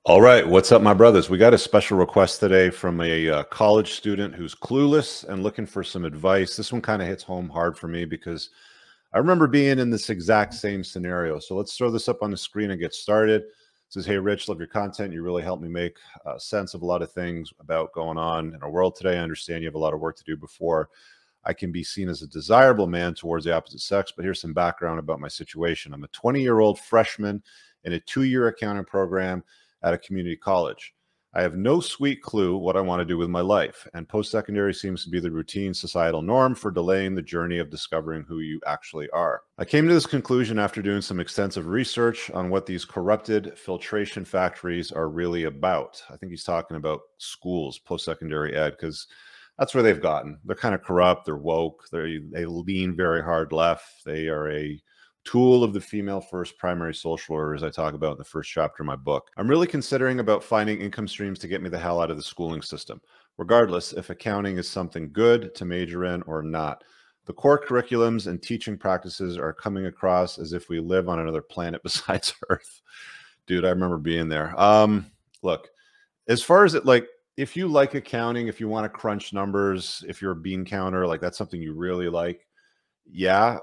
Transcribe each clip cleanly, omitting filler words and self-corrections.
All right, what's up, my brothers? We got a special request today from a college student who's clueless and looking for some advice. This one kind of hits home hard for me because I remember being in this exact same scenario. So let's throw this up on the screen and get started. It says, "Hey, Rich, love your content. You really helped me make sense of a lot of things about going on in our world today. I understand you have a lot of work to do before I can be seen as a desirable man towards the opposite sex. But here's some background about my situation. I'm a 20-year-old freshman in a 2-year accounting program at a community college. I have no sweet clue what I want to do with my life, and post-secondary seems to be the routine societal norm for delaying the journey of discovering who you actually are. I came to this conclusion after doing some extensive research on what these corrupted filtration factories are really about." I think he's talking about schools, post-secondary ed, because that's where they've gotten. They're kind of corrupt. They're woke. They lean very hard left. They are a tool of the female first primary social order, as I talk about in the first chapter of my book. I'm really considering about finding income streams to get me the hell out of the schooling system, regardless if accounting is something good to major in or not. The core curriculums and teaching practices are coming across as if we live on another planet besides Earth. Dude, I remember being there. Look, as far as if you like accounting, if you want to crunch numbers, if you're a bean counter, like that's something you really like, yeah,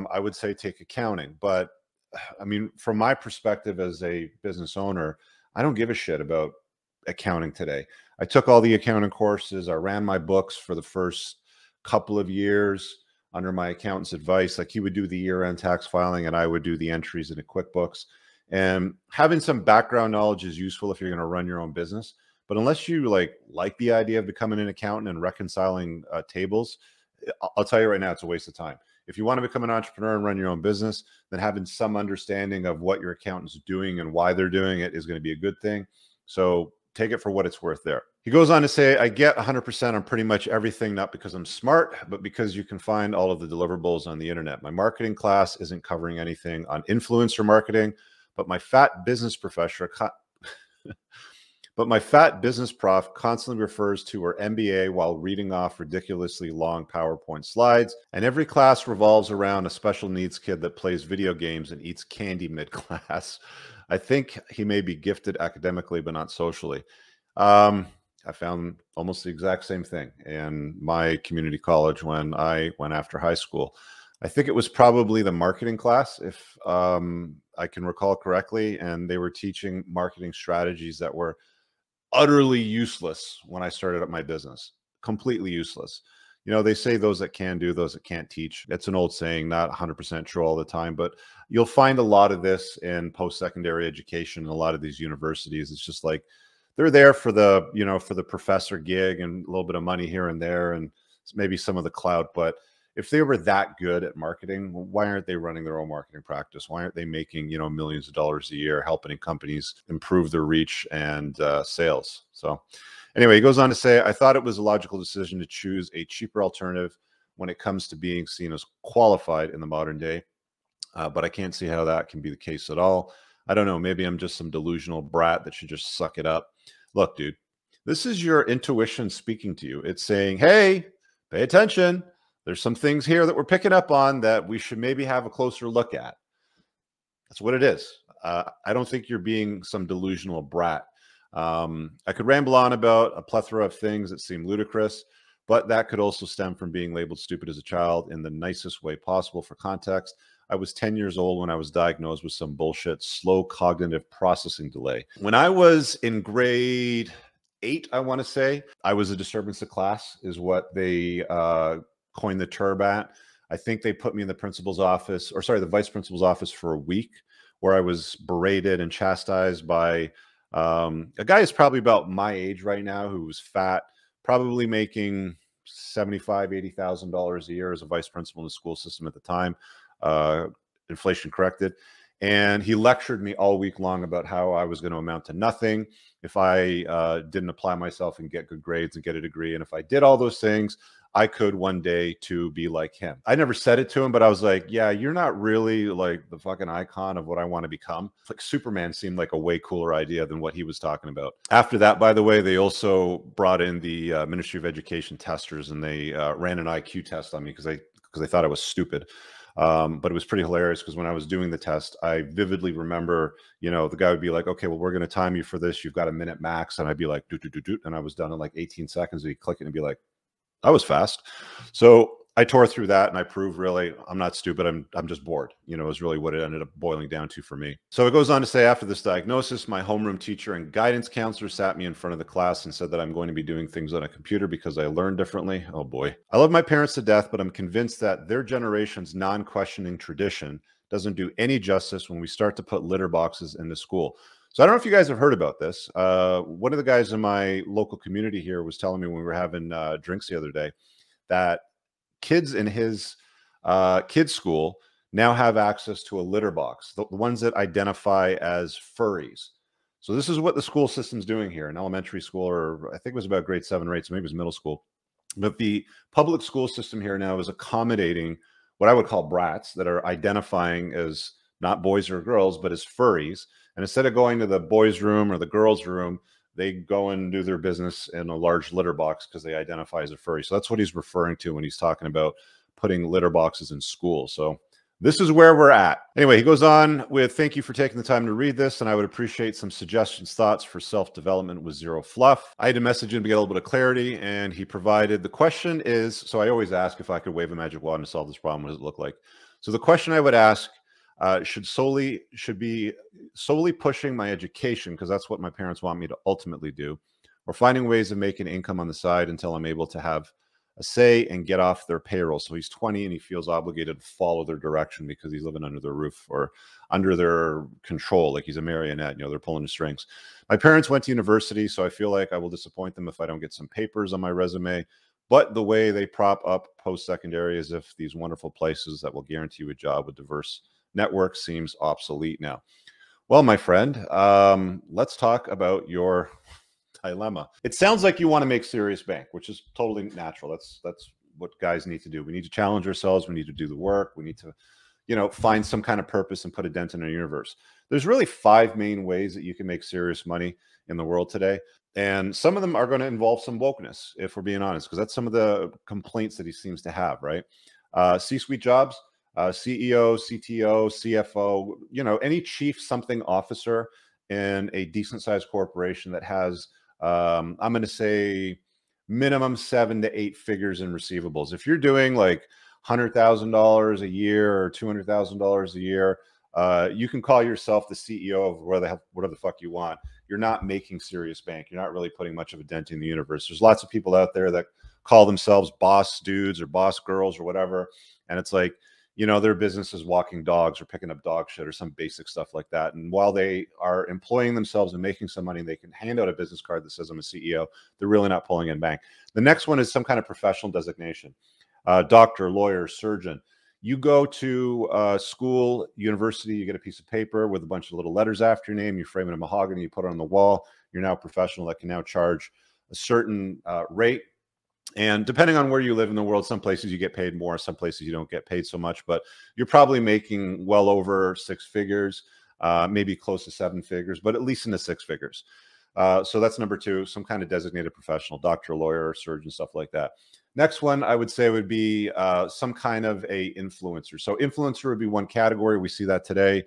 I would say take accounting. But I mean, from my perspective as a business owner, I don't give a shit about accounting today. I took all the accounting courses. I ran my books for the first couple of years under my accountant's advice. Like, he would do the year-end tax filing and I would do the entries in the QuickBooks. And having some background knowledge is useful if you're going to run your own business. But unless you like the idea of becoming an accountant and reconciling tables, I'll tell you right now, it's a waste of time. If you want to become an entrepreneur and run your own business, then having some understanding of what your accountant's doing and why they're doing it is going to be a good thing. So take it for what it's worth there. He goes on to say, "I get 100% on pretty much everything, not because I'm smart, but because you can find all of the deliverables on the internet. My marketing class isn't covering anything on influencer marketing, but my fat business professor But my fat business prof constantly refers to her MBA while reading off ridiculously long PowerPoint slides. And every class revolves around a special needs kid that plays video games and eats candy mid-class. I think he may be gifted academically, but not socially." I found almost the exact same thing in my community college when I went after high school. I think it was probably the marketing class, if I can recall correctly, and they were teaching marketing strategies that were utterly useless when I started up my business. Completely useless. You know, they say those that can do, those that can't teach. It's an old saying, not 100% true all the time, but you'll find a lot of this in post-secondary education and a lot of these universities. It's just like they're there for the, for the professor gig and a little bit of money here and there and maybe some of the clout. But if they were that good at marketing, why aren't they running their own marketing practice? Why aren't they making, millions of dollars a year helping companies improve their reach and sales? So anyway, he goes on to say, "I thought it was a logical decision to choose a cheaper alternative when it comes to being seen as qualified in the modern day. But I can't see how that can be the case at all. I don't know. Maybe I'm just some delusional brat that should just suck it up." Look, dude, this is your intuition speaking to you. It's saying, hey, pay attention. There's some things here that we're picking up on that we should maybe have a closer look at. That's what it is. I don't think you're being some delusional brat. I could ramble on about a plethora of things that seem ludicrous, but that could also stem from being labeled stupid as a child in the nicest way possible. For context, I was 10 years old when I was diagnosed with some bullshit slow cognitive processing delay. When I was in grade 8, I want to say, I was a disturbance of class is what they coined the term at. I think they put me in the principal's office, or sorry, the vice principal's office for a week, where I was berated and chastised by a guy who's probably about my age right now, who was fat, probably making $75,000, $80,000 a year as a vice principal in the school system at the time, inflation corrected. And he lectured me all week long about how I was going to amount to nothing if I didn't apply myself and get good grades and get a degree. And if I did all those things, I could one day to be like him. I never said it to him, but I was like, yeah, you're not really like the fucking icon of what I want to become. Like Superman seemed like a way cooler idea than what he was talking about. After that, by the way, they also brought in the Ministry of Education testers, and they ran an IQ test on me because they thought I was stupid. But it was pretty hilarious because when I was doing the test, I vividly remember, the guy would be like, okay, well, we're going to time you for this. You've got a minute max. And I'd be like, doot, doot, doot, doot. And I was done in like 18 seconds. And he'd click it and be like, that was fast. So I tore through that and I proved really I'm not stupid. I'm just bored, is really what it ended up boiling down to for me. So it goes on to say, after this diagnosis, my homeroom teacher and guidance counselor sat me in front of the class and said that I'm going to be doing things on a computer because I learn differently. Oh boy. I love my parents to death, but I'm convinced that their generation's non-questioning tradition doesn't do any justice when we start to put litter boxes into school. So I don't know if you guys have heard about this. One of the guys in my local community here was telling me when we were having drinks the other day that kids in his kids' school now have access to a litter box, the ones that identify as furries. So this is what the school system's doing here in elementary school, or I think it was about grade 7 or 8, so maybe it was middle school. But the public school system here now is accommodating what I would call brats that are identifying as not boys or girls, but as furries. And instead of going to the boys' room or the girls' room, they go and do their business in a large litter box because they identify as a furry. So that's what he's referring to when he's talking about putting litter boxes in school. So this is where we're at. Anyway, he goes on with, thank you for taking the time to read this, and I would appreciate some suggestions, thoughts for self-development with zero fluff. I had to message him to get a little bit of clarity, and he provided, the question is, so I always ask if I could wave a magic wand to solve this problem, what does it look like? So the question I would ask should be solely pushing my education, because that's what my parents want me to ultimately do, or finding ways of making income on the side until I'm able to have a say and get off their payroll. So he's 20 and he feels obligated to follow their direction because he's living under their roof or under their control. Like he's a marionette, they're pulling the strings. My parents went to university, so I feel like I will disappoint them if I don't get some papers on my resume. But the way they prop up post-secondary as if these wonderful places that will guarantee you a job with diverse networks seems obsolete now. Well, my friend, let's talk about your dilemma. It sounds like you want to make serious bank, which is totally natural. That's what guys need to do. We need to challenge ourselves. We need to do the work. We need to, find some kind of purpose and put a dent in our universe. There's really 5 main ways that you can make serious money in the world today. And some of them are going to involve some wokeness, if we're being honest, because that's some of the complaints that he seems to have, right? C-suite jobs, CEO, CTO, CFO, any chief something officer in a decent sized corporation that has, I'm going to say, minimum 7 to 8 figures in receivables. If you're doing like $100,000 a year or $200,000 a year, you can call yourself the CEO of whatever the fuck you want. You're not making serious bank. You're not really putting much of a dent in the universe. There's lots of people out there that call themselves boss dudes or boss girls or whatever. And it's like, their business is walking dogs or picking up dog shit or some basic stuff like that. And while they are employing themselves and making some money, they can hand out a business card that says I'm a CEO. They're really not pulling in bank. The next one is some kind of professional designation. Doctor, lawyer, surgeon. You go to school, university, you get a piece of paper with a bunch of little letters after your name, you frame it in mahogany, you put it on the wall. You're now a professional that can now charge a certain rate. And depending on where you live in the world, some places you get paid more, some places you don't get paid so much, but you're probably making well over 6 figures, maybe close to 7 figures, but at least in the 6 figures. So that's number 2, some kind of designated professional, doctor, lawyer, surgeon, stuff like that. Next one I would say would be some kind of a influencer. So influencer would be one category. We see that today.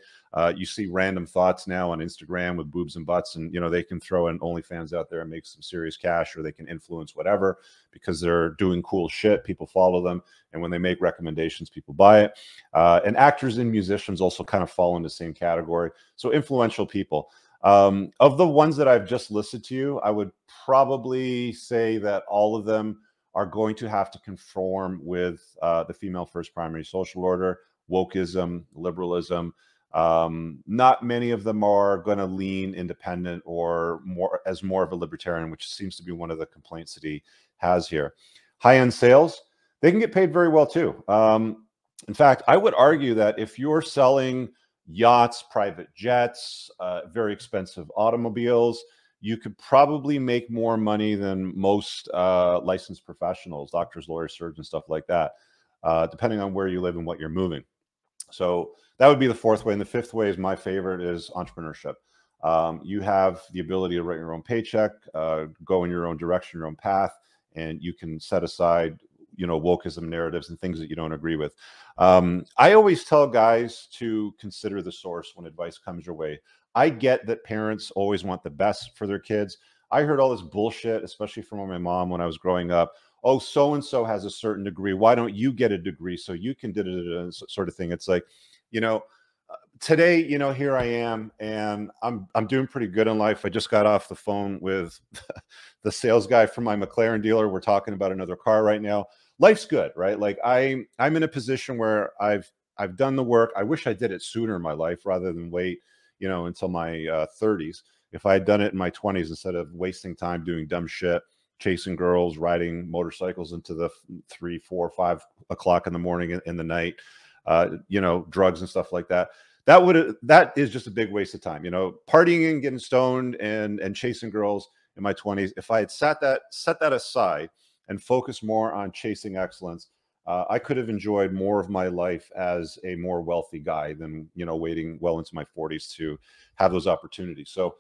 You see random thoughts now on Instagram with boobs and butts, and they can throw an OnlyFans out there and make some serious cash, or they can influence whatever because they're doing cool shit. People follow them, and when they make recommendations, people buy it. And actors and musicians also kind of fall in the same category. So influential people. Of the ones that I've just listed to you, I would probably say that all of them are going to have to conform with the female first primary social order, wokeism, liberalism. Not many of them are going to lean independent or more of a libertarian, which seems to be one of the complaints that he has here. High-end sales, they can get paid very well too. In fact, I would argue that if you're selling yachts, private jets, very expensive automobiles, you could probably make more money than most licensed professionals, doctors, lawyers, surgeons, stuff like that, depending on where you live and what you're moving. So that would be the 4th way. And the 5th way is my favorite, is entrepreneurship. You have the ability to write your own paycheck, go in your own direction, your own path, and you can set aside, wokeism narratives and things that you don't agree with. I always tell guys to consider the source when advice comes your way. I get that parents always want the best for their kids. I heard all this bullshit, especially from my mom when I was growing up. Oh, so and so has a certain degree. Why don't you get a degree so you can do it, sort of thing. It's like, you know, today, here I am, and I'm doing pretty good in life. I just got off the phone with the sales guy from my McLaren dealer. We're talking about another car right now. Life's good, right? Like I'm in a position where I've done the work. I wish I did it sooner in my life rather than wait, until my 30s. If I had done it in my 20s instead of wasting time doing dumb shit, chasing girls, riding motorcycles into the 3, 4, 5 o'clock in the morning in the night, drugs and stuff like that. That is just a big waste of time, partying and getting stoned and chasing girls in my 20s. If I had set that aside and focused more on chasing excellence, I could have enjoyed more of my life as a more wealthy guy than, waiting well into my 40s to have those opportunities. So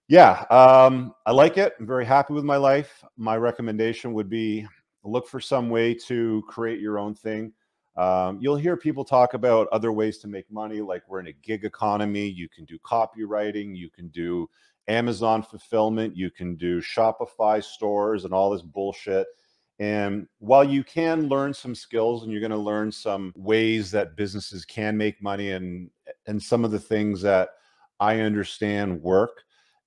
yeah, I like it. I'm very happy with my life. My recommendation would be look for some way to create your own thing. You'll hear people talk about other ways to make money, like we're in a gig economy. You can do copywriting, you can do Amazon fulfillment, you can do Shopify stores and all this bullshit. And while you can learn some skills and you're going to learn some ways that businesses can make money and some of the things that I understand work,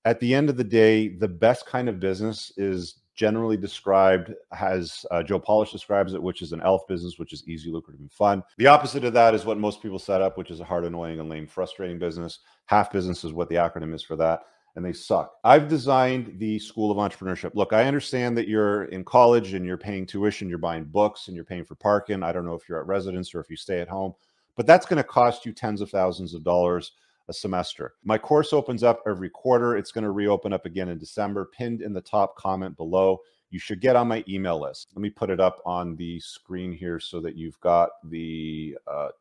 at the end of the day, the best kind of business is generally described as Joe Polish describes it, which is an ELF business, which is easy, lucrative, and fun. The opposite of that is what most people set up, which is a hard, annoying, and lame, frustrating business. Half business is what the acronym is for that, and they suck. I've designed the School of Entrepreneurship. Look, I understand that you're in college and you're paying tuition, you're buying books, and you're paying for parking. I don't know if you're at residence or if you stay at home, but that's going to cost you tens of thousands of dollars a semester. My course opens up every quarter. It's going to reopen up again in December. Pinned in the top comment below. You should get on my email list. Let me put it up on the screen here so that you've got the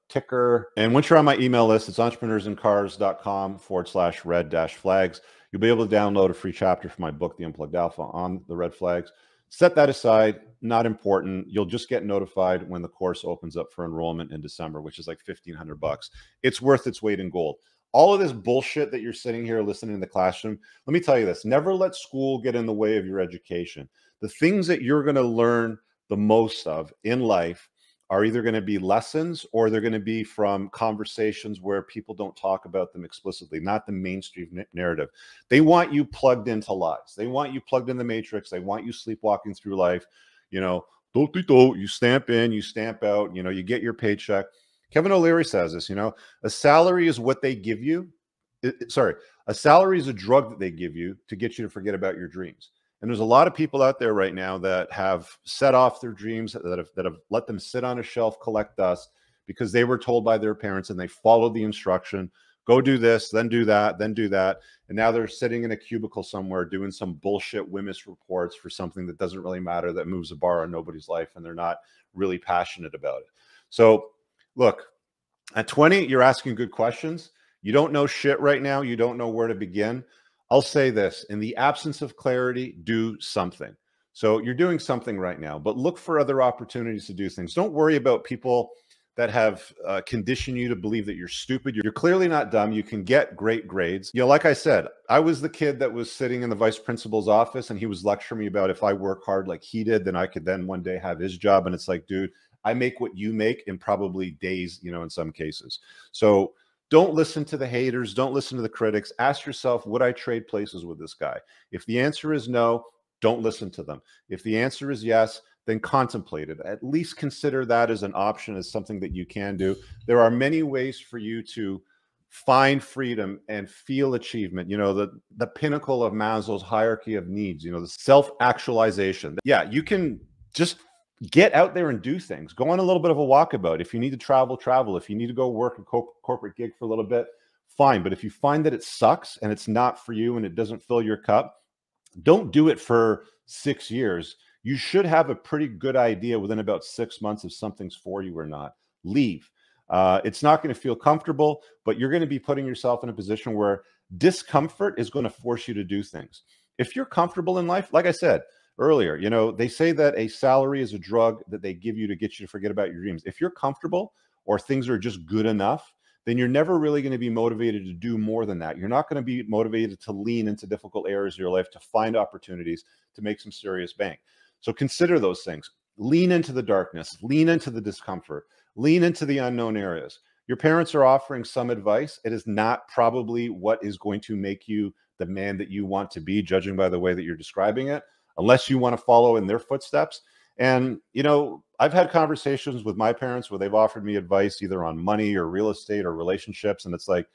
ticker. And once you're on my email list, it's entrepreneursincars.com/red-flags. You'll be able to download a free chapter from my book, The Unplugged Alpha, on the red flags. Set that aside. Not important. You'll just get notified when the course opens up for enrollment in December, which is like $1,500. It's worth its weight in gold. All of this bullshit that you're sitting here listening in the classroom, let me tell you this, never let school get in the way of your education. The things that you're going to learn the most of in life are either going to be lessons or they're going to be from conversations where people don't talk about them explicitly, not the mainstream narrative. They want you plugged into lies. They want you plugged in the matrix. They want you sleepwalking through life. You stamp in, you stamp out, you get your paycheck. Kevin O'Leary says this, a salary is what they give you. A salary is a drug that they give you to get you to forget about your dreams. And there's a lot of people out there right now that have set off their dreams, that have let them sit on a shelf, collect dust, because they were told by their parents and they followed the instruction, go do this, then do that, then do that. And now they're sitting in a cubicle somewhere doing some bullshit WMIS reports for something that doesn't really matter, that moves a bar on nobody's life, and they're not really passionate about it. So look, at 20, you're asking good questions. You don't know shit right now. You don't know where to begin. I'll say this, in the absence of clarity, do something. So you're doing something right now, but look for other opportunities to do things. Don't worry about people that have conditioned you to believe that you're stupid. You're clearly not dumb. You can get great grades. Like I said, I was the kid that was sitting in the vice principal's office and he was lecturing me about if I work hard like he did, then I could then one day have his job. And it's like, dude, I make what you make in probably days, in some cases. So don't listen to the haters. Don't listen to the critics. Ask yourself, would I trade places with this guy? If the answer is no, don't listen to them. If the answer is yes, then contemplate it. At least consider that as an option, as something that you can do. There are many ways for you to find freedom and feel achievement. The pinnacle of Maslow's hierarchy of needs, the self-actualization. Yeah, you can just get out there and do things. Go on a little bit of a walkabout. If you need to travel, travel. If you need to go work a corporate gig for a little bit, fine. But if you find that it sucks and it's not for you and it doesn't fill your cup, don't do it for 6 years. You should have a pretty good idea within about 6 months if something's for you or not. Leave. It's not going to feel comfortable, but you're going to be putting yourself in a position where discomfort is going to force you to do things. If you're comfortable in life, like I said, earlier. You know, they say that a salary is a drug that they give you to get you to forget about your dreams. If you're comfortable or things are just good enough, then you're never really going to be motivated to do more than that. You're not going to be motivated to lean into difficult areas of your life, to find opportunities to make some serious bank. So consider those things. Lean into the darkness, lean into the discomfort, lean into the unknown areas. Your parents are offering some advice. It is not probably what is going to make you the man that you want to be, judging by the way that you're describing it, unless you want to follow in their footsteps. And, you know, I've had conversations with my parents where they've offered me advice either on money or real estate or relationships. And it's like,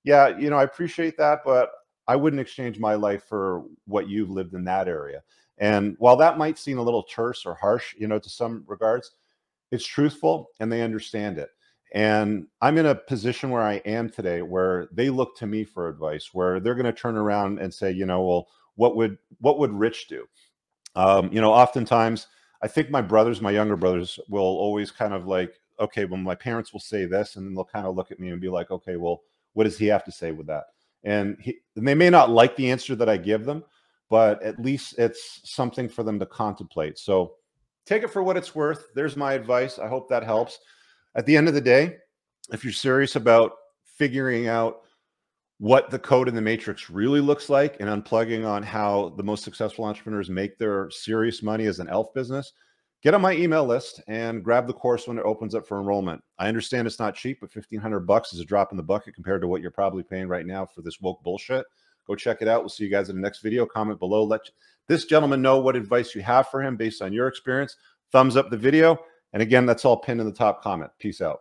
yeah, you know, I appreciate that, but I wouldn't exchange my life for what you've lived in that area. And while that might seem a little terse or harsh, you know, to some regards, it's truthful and they understand it. And I'm in a position where I am today where they look to me for advice, where they're going to turn around and say, you know, well, what would Rich do? You know, oftentimes I think my younger brothers will always kind of like, okay, well, my parents will say this, and then they'll kind of look at me and be like, okay, well, what does he have to say with that? And they may not like the answer that I give them, but at least it's something for them to contemplate. So take it for what it's worth. There's my advice. I hope that helps. At the end of the day, if you're serious about figuring out what the code in the matrix really looks like and unplugging on how the most successful entrepreneurs make their serious money as an elf business, get on my email list and grab the course when it opens up for enrollment. I understand it's not cheap, but $1,500 is a drop in the bucket compared to what you're probably paying right now for this woke bullshit. Go check it out. We'll see you guys in the next video. Comment below. Let this gentleman know what advice you have for him based on your experience. Thumbs up the video. And again, that's all pinned in the top comment. Peace out.